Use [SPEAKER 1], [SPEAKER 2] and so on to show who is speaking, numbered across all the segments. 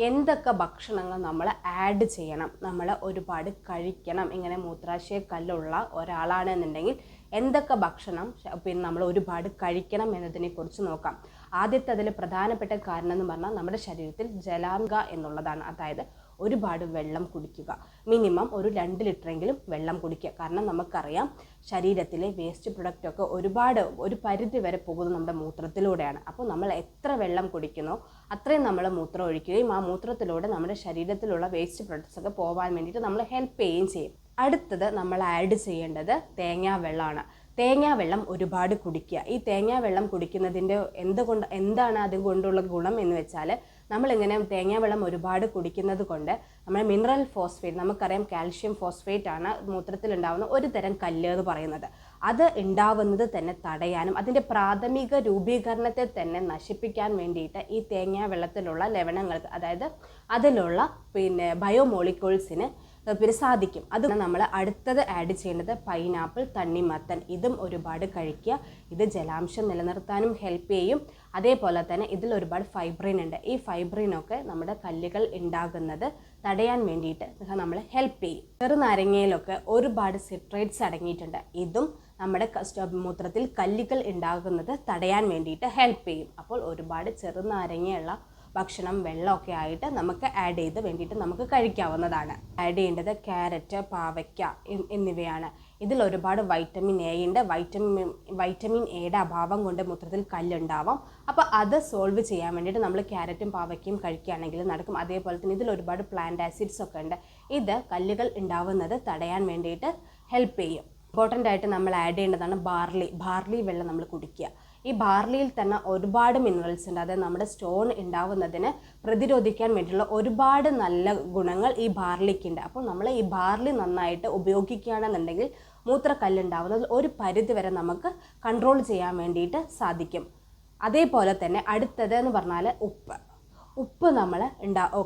[SPEAKER 1] എന്തൊക്കെ ഭക്ഷണങ്ങൾ നമ്മൾ ആഡ് ചെയ്യണം, നമ്മൾ ഒരുപാട് കഴിക്കണം, ഇങ്ങനെ മൂത്രാശയ കല്ലുള്ള ഒരാളാണെന്നുണ്ടെങ്കിൽ എന്തൊക്കെ ഭക്ഷണം പിന്നെ നമ്മൾ ഒരുപാട് കഴിക്കണം എന്നതിനെക്കുറിച്ച് നോക്കാം. ആദ്യത്തെ അതിൽ പ്രധാനപ്പെട്ട കാരണം എന്ന് പറഞ്ഞാൽ നമ്മുടെ ശരീരത്തിൽ ജലാംഗ എന്നുള്ളതാണ്. അതായത് ഒരുപാട് വെള്ളം കുടിക്കുക, മിനിമം ഒരു 2 ലിറ്ററെങ്കിലും വെള്ളം കുടിക്കുക. കാരണം നമുക്കറിയാം ശരീരത്തിലെ വേസ്റ്റ് പ്രൊഡക്റ്റൊക്കെ ഒരു പരിധി വരെ പോകുന്നത് നമ്മുടെ മൂത്രത്തിലൂടെയാണ്. അപ്പോൾ നമ്മൾ എത്ര വെള്ളം കുടിക്കുന്നോ അത്രയും നമ്മൾ മൂത്രം ഒഴിക്കുകയും ആ മൂത്രത്തിലൂടെ നമ്മുടെ ശരീരത്തിലുള്ള വേസ്റ്റ് പ്രൊഡക്ട്സ് ഒക്കെ പോകാൻ വേണ്ടിയിട്ട് നമ്മൾ ഹെൽപ്പ് ചെയ്യുകയും ചെയ്യും. അടുത്തത് നമ്മൾ ആഡ് ചെയ്യേണ്ടത് തേങ്ങാവെള്ളമാണ്. തേങ്ങാവെള്ളം ഒരുപാട് കുടിക്കുക. ഈ തേങ്ങാവെള്ളം കുടിക്കുന്നതിൻ്റെ എന്താണ് അതുകൊണ്ടുള്ള ഗുണം എന്ന് വെച്ചാൽ, നമ്മളിങ്ങനെ തേങ്ങാവെള്ളം ഒരുപാട് കുടിക്കുന്നത് കൊണ്ട് നമ്മുടെ മിനറൽ ഫോസ്ഫേറ്റ്, നമുക്കറിയാം കാൽഷ്യം ഫോസ്ഫേറ്റ് ആണ് മൂത്രത്തിൽ ഉണ്ടാകുന്ന ഒരു തരം കല്ല് എന്ന് പറയുന്നത്. അത് ഉണ്ടാവുന്നത് തന്നെ തടയാനും അതിൻ്റെ പ്രാഥമിക രൂപീകരണത്തെ തന്നെ നശിപ്പിക്കാൻ വേണ്ടിയിട്ട് ഈ തേങ്ങാവെള്ളത്തിലുള്ള ലവണങ്ങൾക്ക്, അതായത് അതിലുള്ള ബയോമോളിക്യൂൾസിന് സാധിക്കും. അത് നമ്മൾ അടുത്തത് ആഡ് ചെയ്യേണ്ടത് പൈനാപ്പിൾ, തണ്ണിമത്തൻ. ഇതും ഒരുപാട് കഴിക്കുക. ഇത് ജലാംശം നിലനിർത്താനും ഹെൽപ്പ് ചെയ്യും. അതേപോലെ തന്നെ ഇതിൽ ഒരുപാട് ഫൈബ്രിൻ ഉണ്ട്. ഈ ഫൈബ്രിനൊക്കെ നമ്മുടെ കല്ലുകൾ ഉണ്ടാകുന്നത് തടയാൻ വേണ്ടിയിട്ട് നമ്മൾ ഹെൽപ്പ് ചെയ്യും. ചെറുനാരങ്ങയിലൊക്കെ ഒരുപാട് സിട്രേറ്റ്സ് അടങ്ങിയിട്ടുണ്ട്. ഇതും നമ്മുടെ മൂത്രത്തിൽ കല്ലുകൾ ഉണ്ടാകുന്നത് തടയാൻ വേണ്ടിയിട്ട് ഹെൽപ്പ് ചെയ്യും. അപ്പോൾ ഒരുപാട് ചെറുനാരങ്ങയുള്ള ഭക്ഷണം, വെള്ളമൊക്കെ ആയിട്ട് നമുക്ക് ആഡ് ചെയ്ത് വേണ്ടിയിട്ട് നമുക്ക് കഴിക്കാവുന്നതാണ്. ആഡ് ചെയ്യേണ്ടത് ക്യാരറ്റ്, പാവയ്ക്ക എന്നിവയാണ്. ഇതിൽ ഒരുപാട് വൈറ്റമിൻ എ ഉണ്ട്. വൈറ്റമിൻ എയുടെ അഭാവം കൊണ്ട് മൂത്രത്തിൽ കല്ലുണ്ടാവാം. അപ്പോൾ അത് സോൾവ് ചെയ്യാൻ വേണ്ടിയിട്ട് നമ്മൾ ക്യാരറ്റും പാവയ്ക്കയും കഴിക്കുകയാണെങ്കിൽ നടക്കും. അതേപോലെ തന്നെ ഇതിൽ ഒരുപാട് പ്ലാന്റ് ആസിഡ്സ് ഒക്കെ ഉണ്ട്. ഇത് കല്ലുകൾ ഉണ്ടാവുന്നത് തടയാൻ വേണ്ടിയിട്ട് ഹെൽപ്പ് ചെയ്യും. ഇമ്പോർട്ടൻ്റ് ആയിട്ട് നമ്മൾ ആഡ് ചെയ്യേണ്ടതാണ് ബാർലി വെള്ളം നമ്മൾ കുടിക്കുക. ഈ ബാർലിയിൽ തന്നെ ഒരുപാട് മിനറൽസ് ഉണ്ട്. അതായത് നമ്മുടെ സ്റ്റോൺ ഉണ്ടാവുന്നതിന് പ്രതിരോധിക്കാൻ വേണ്ടിയിട്ടുള്ള ഒരുപാട് നല്ല ഗുണങ്ങൾ ഈ ബാർലിക്കുണ്ട്. അപ്പോൾ നമ്മൾ ഈ ബാർലി നന്നായിട്ട് ഉപയോഗിക്കുകയാണെന്നുണ്ടെങ്കിൽ മൂത്രക്കല്ലുണ്ടാവുന്നതിൽ ഒരു പരിധി വരെ നമുക്ക് കൺട്രോൾ ചെയ്യാൻ വേണ്ടിയിട്ട് സാധിക്കും. അതേപോലെ തന്നെ അടുത്തത് എന്ന് പറഞ്ഞാൽ ഉപ്പ് നമ്മൾ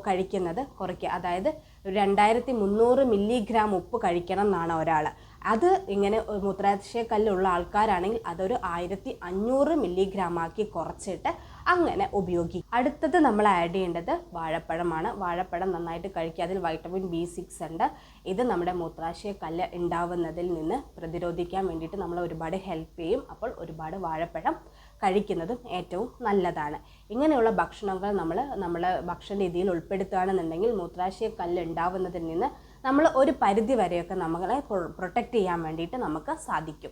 [SPEAKER 1] കഴിക്കുന്നത് കുറയ്ക്കുക. അതായത് 2300 മില്ലിഗ്രാം ഉപ്പ് കഴിക്കണം എന്നാണ് ഒരാൾ. അത് ഇങ്ങനെ മൂത്രാശയ കല്ലുള്ള ആൾക്കാരാണെങ്കിൽ അതൊരു 1500 മില്ലിഗ്രാം ആക്കി കുറച്ചിട്ട് അങ്ങനെ ഉപയോഗിക്കും. അടുത്തത് നമ്മൾ ആഡ് ചെയ്യേണ്ടത് വാഴപ്പഴമാണ്. വാഴപ്പഴം നന്നായിട്ട് കഴിക്കുക. അതിൽ വൈറ്റമിൻ B6 ഉണ്ട്. ഇത് നമ്മുടെ മൂത്രാശയ കല്ല് ഉണ്ടാവുന്നതിൽ നിന്ന് പ്രതിരോധിക്കാൻ വേണ്ടിയിട്ട് നമ്മൾ ഒരുപാട് ഹെൽപ്പ് ചെയ്യും. അപ്പോൾ ഒരുപാട് വാഴപ്പഴം കഴിക്കുന്നതും ഏറ്റവും നല്ലതാണ്. ഇങ്ങനെയുള്ള ഭക്ഷണങ്ങൾ നമ്മൾ ഭക്ഷണ രീതിയിൽ ഉൾപ്പെടുത്തുകയാണെന്നുണ്ടെങ്കിൽ മൂത്രാശയ കല്ല് ഉണ്ടാവുന്നതിൽ നിന്ന് നമ്മൾ ഒരു പരിധി വരെയൊക്കെ നമ്മളെ പ്രൊട്ടക്റ്റ് ചെയ്യാൻ വേണ്ടിയിട്ട് നമുക്ക് സാധിക്കും.